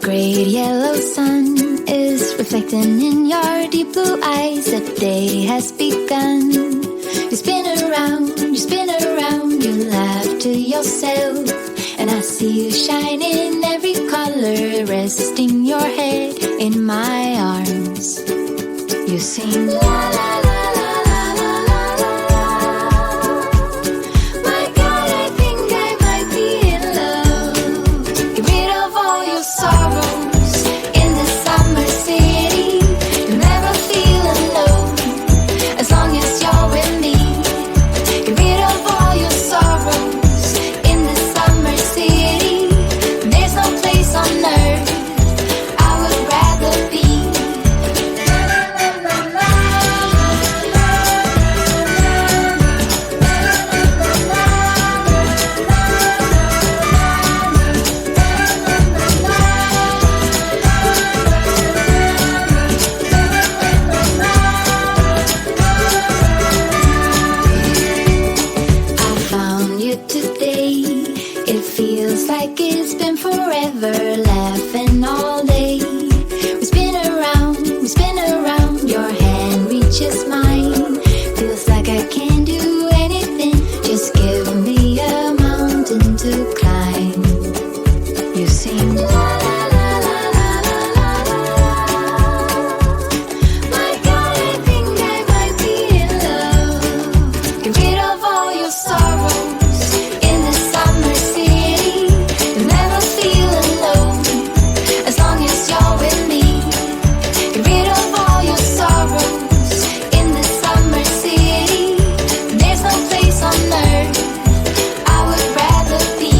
great yellow sun is reflecting in your deep blue eyes. The day has begun. You spin around, you laugh to yourself. And I see you shine in every color, resting your head in my arms. You sing la la la. Laughing all day. We spin around, your hand reaches mine. Feels like I can't do anything. Just give me a mountain to climb. You sing la la la la la la la. My God, I think I might be in love. Get rid of all your sorrows in the summer city. You'll never feel alone. As long as you're with me, get rid of all your sorrows in the summer city. There's no place on earth I would rather be.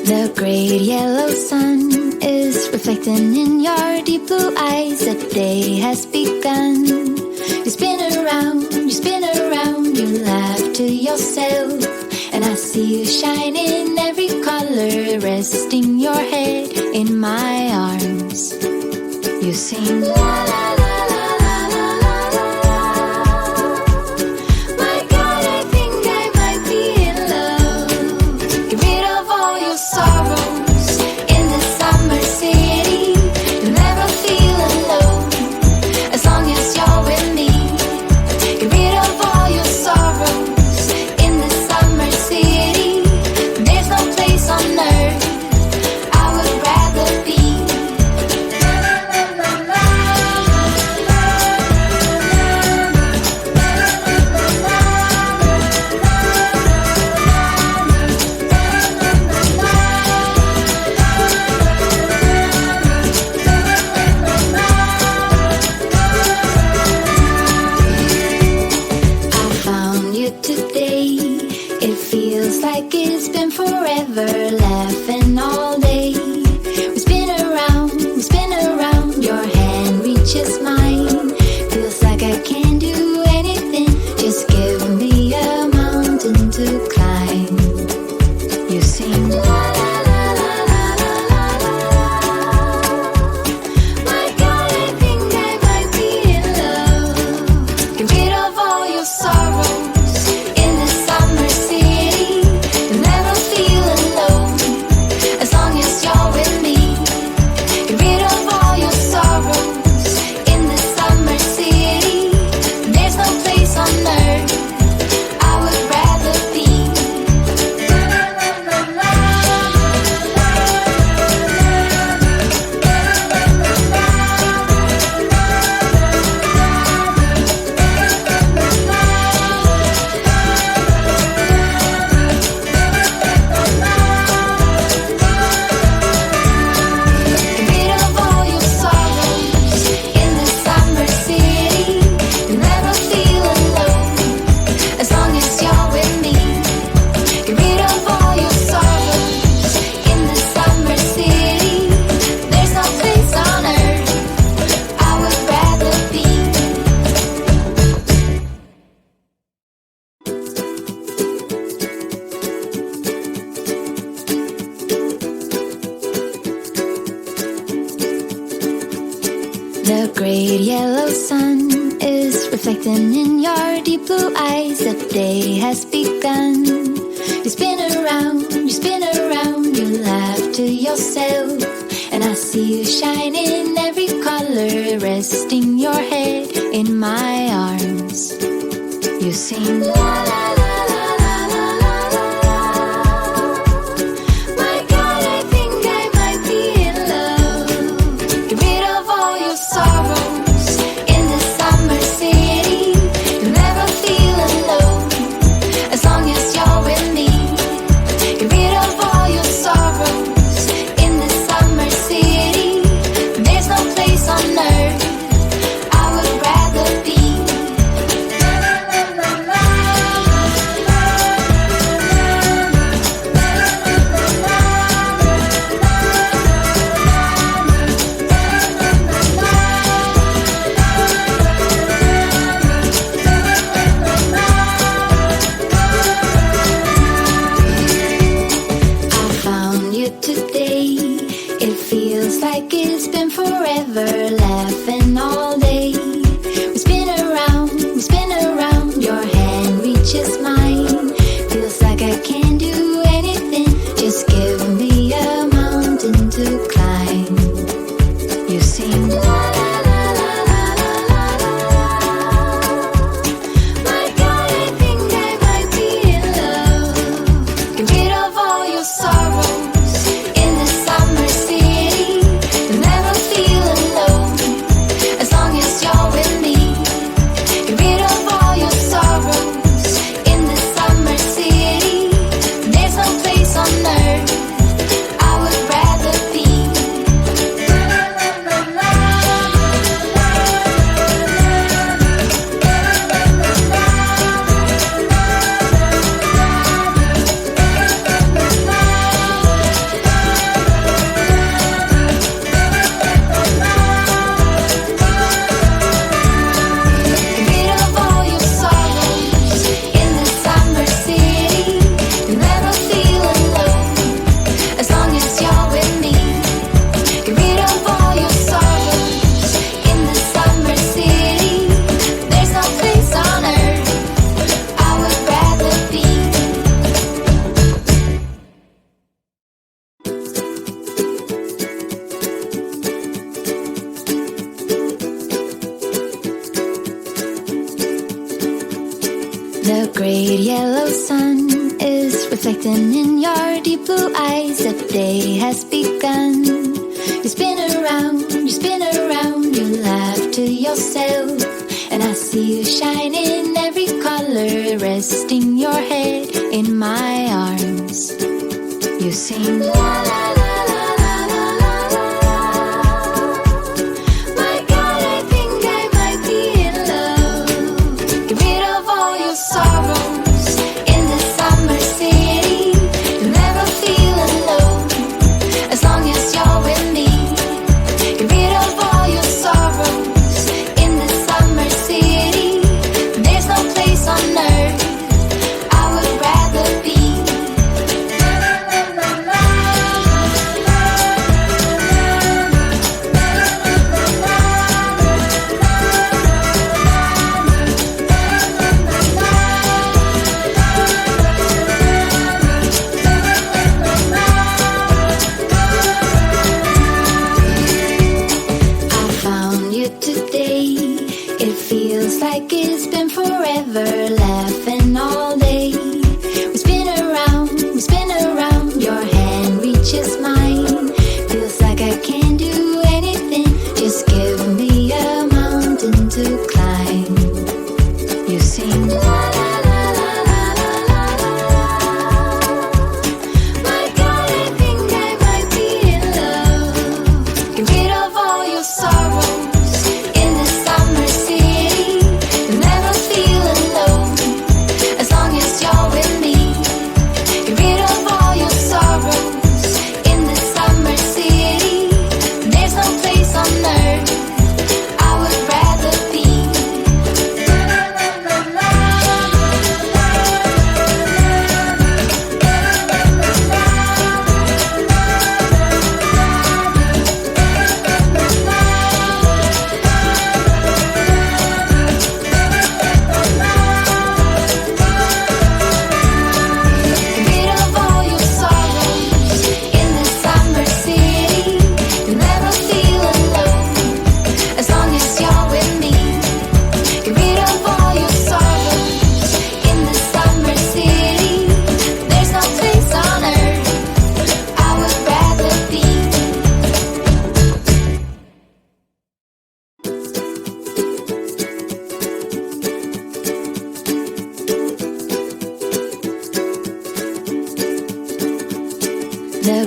The great yellow sun is reflecting in your deep blue eyes. The day has begun. You spin around, you laugh to yourself. And I see you shine in every color, resting your head in my arms. You sing la la la. Laughing all day. We spin around, your hand reaches mine. Feels like I can't do anything. Just give me a mountain to climb. You sing la la la la la la la. My God, I think I might be in love. Get rid of all your sorrows in the summer city. You'll never feel alone. As long as The great yellow sun is reflecting in your deep blue eyes. The day has begun. You spin around, you laugh to yourself. And I see you shine in every color, resting your head in my arms. You sing la la la la la la la la. My God, I think I might be in love. Get rid of all your sorrows in the summer city. You'll never feel alone as long as you're with me. Get rid of all your sorrows in the summer city. There's no place on earth I would rather be. I found you today. It feels like it's been forever, laughing all day. We spin around, your hand reaches mine. Feels like I can do anything. Just give me a mountain to climb. You sing la la la la la la la la. My God, I think I might be in love. Get rid of all your sorrows in the summer city. You'll never feel alone as long as you're with me. Get rid of all your sorrows in the summer city. There's no place on earth I would rather be. Get rid of all your sorrows in the summer city. You'll never feel alone as long as you're with me. Get rid of all your sorrows in the summer city. There's no place on earth I would rather be. The great yellow sun is reflecting in your deep blue eyes. The day has begun. You spin around, you laugh to yourself. And I see you shine in every color, resting your head in my arms. You sing la la la la la la la la. My God, I think I might be in love. Get rid of all your sorrows in the summer city. You'll never feel alone as long as you're with me. Get rid of all your sorrows in the summer city. There's no place on earth I would rather be.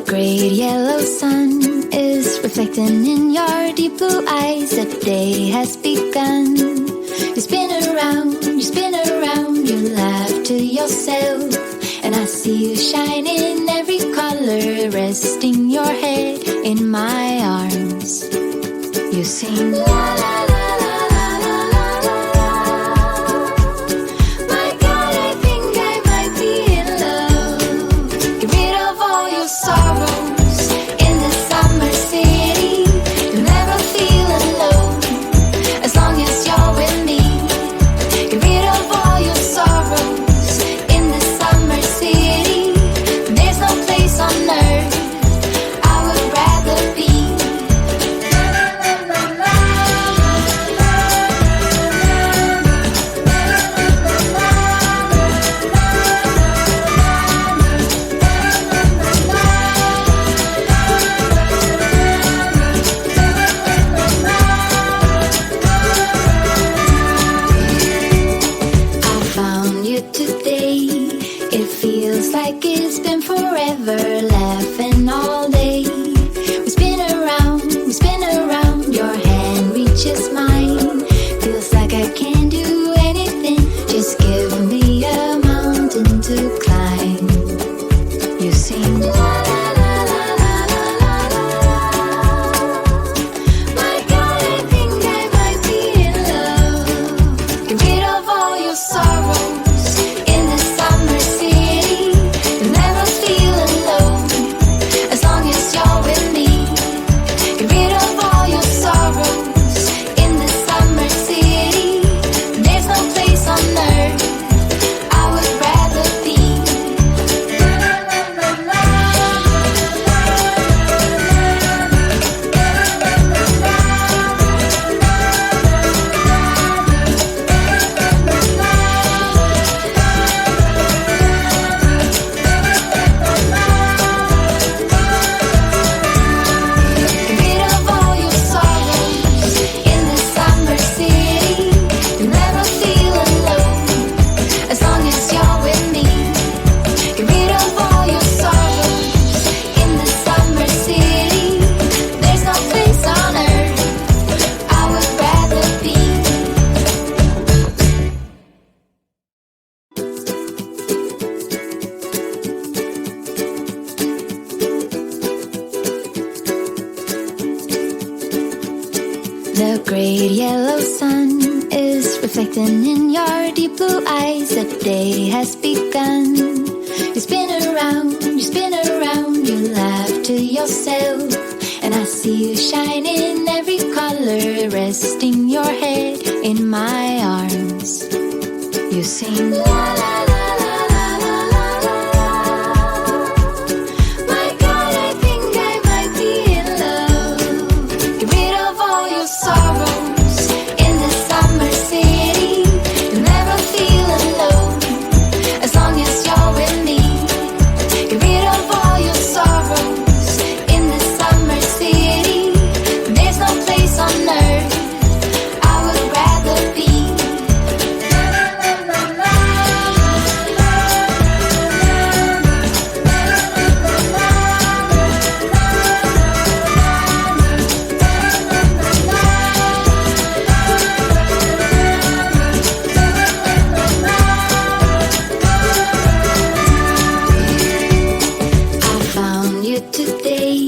The great yellow sun is reflecting in your deep blue eyes. The day has begun. You spin around, you laugh to yourself. And I see you shine in every color, resting your head in my arms. You sing la la la la la la la la. My God, I think I might be in love. Get rid of all your sorrows in the summer city. You'll never feel alone as long as you're with me. Get rid of all your sorrows in the summer city. There's no place on earth I would rather be. Like it's been forever, laughing all day. We spin around, your hand reaches mine. Feels like I can't do anything, just give me a mountain to climb. You sing la la la la la la la la. My God, I think I might be in love. Get rid of all your sorrows in the summer city. You'll never feel alone as long as you're with me. Get rid of all your sorrows in the summer city. There's no place on earth I would rather be. Get rid of all your sorrows in the summer city. You'll never feel alone as long as you're with me. Get rid of all your sorrows in the summer city. There's no place on earth I would rather be. The great yellow sun is reflecting in your deep blue eyes. The day has begun. You spin around, you laugh to yourself. And I see you shine in every color, resting your head in my arms. You sing la la la la la la la la. My God, I think I might be in love. Get rid of all your sorrows in the summer city. You'll never feel alone as long as you're with me. Get rid of all your sorrows in the summer city. There's no place on earth I would rather be. I found you today.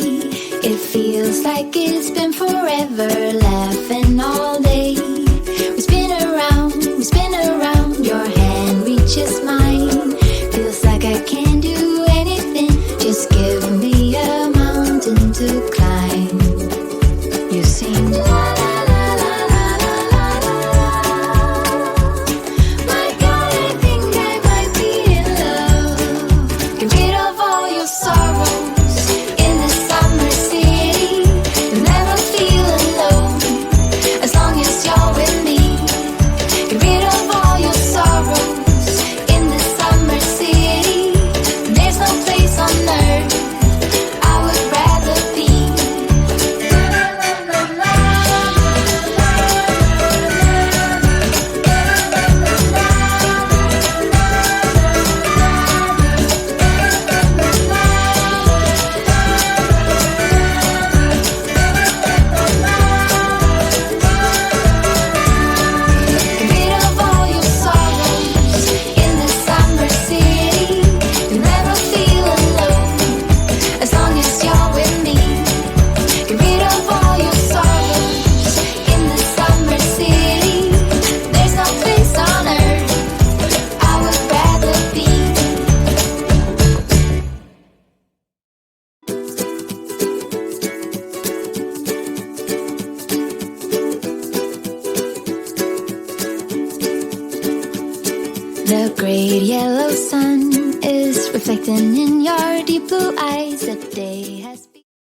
It feels like it's been forever, laughing all day. We spin around, your hand reaches mine. Feels like I can't do anything, just give me a mountain to climb. You sing la la la la la la la la. My God, I think I might be in love. Get rid of all your sorrows in the summer city. You'll never feel alone as long as you're with The great yellow sun is reflecting in your deep blue eyes. The day has